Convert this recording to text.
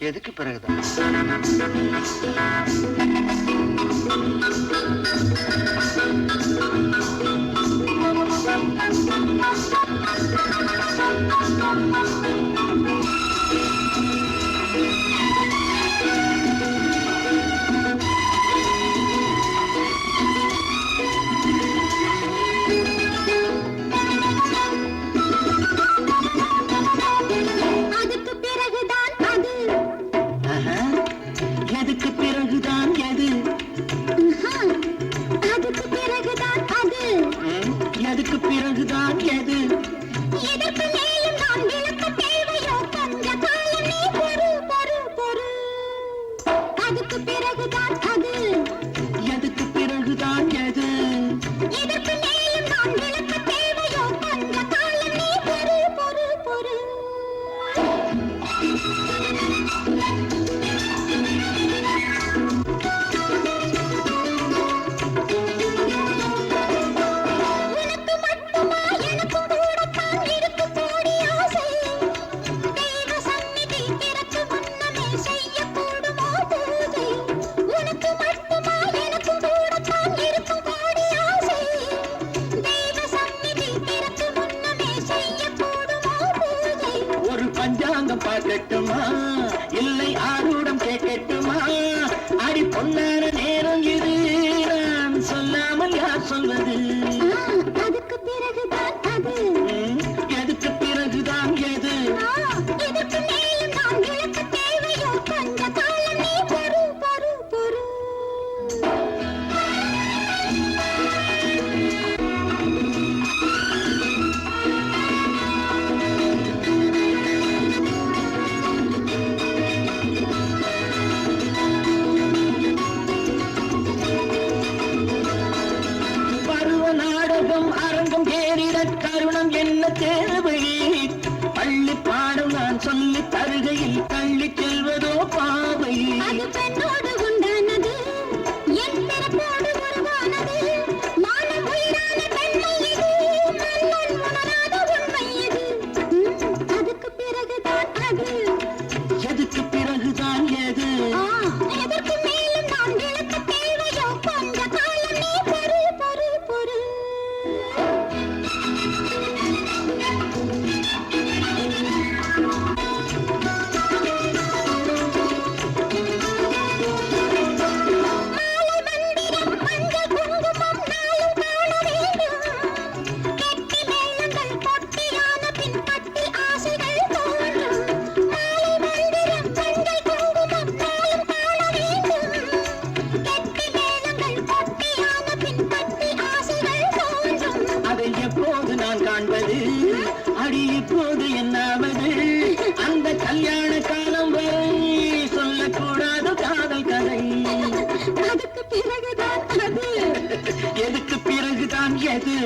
எதுக்கு பிறகுதான்? பஞ்சாங்கம் பார்க்கட்டுமா இல்லை ஆரூடம் கேட்கட்டுமா? அடி பொன்னான நேரம் இது நான் சொல்லாமல் யார் சொல்வது? அதுக்கு பிறகுதான் அது. எதுக்கு பிறகுதான் எது? இதற்கு மேலும் நான் விளக்க தேவையோ? கொஞ்ச காலம் நீ பொறு பொறு பொறு. அரங்கம் ஏறிட கருணம் என்ன தேவை? பள்ளி பாடம் நான் சொல்லி தருகையில் தள்ளி செல்வதோ பாவை. அது பெண்ணோடு உண்டானது, என் பிறப்போடு உருவானது. மானம் உயிரான பெண்மை இது, மன்னன் உணராத உண்மை இது. அதுக்கு பிறகுதான் அது. எதுக்கு பிறகுதான் எது? எதற்கு மேலும் நான் விளக்க தேவையோ? கொஞ்ச காலம் நீ பொறு பொறு பொறு. நான் காண்பது அடி இப்போது என்னாவது? அந்த கல்யாண காலம் வரை சொல்லக்கூடாது காதல் கதை. அதுக்கு பிறகுதான் அது. எதுக்கு பிறகுதான் எது?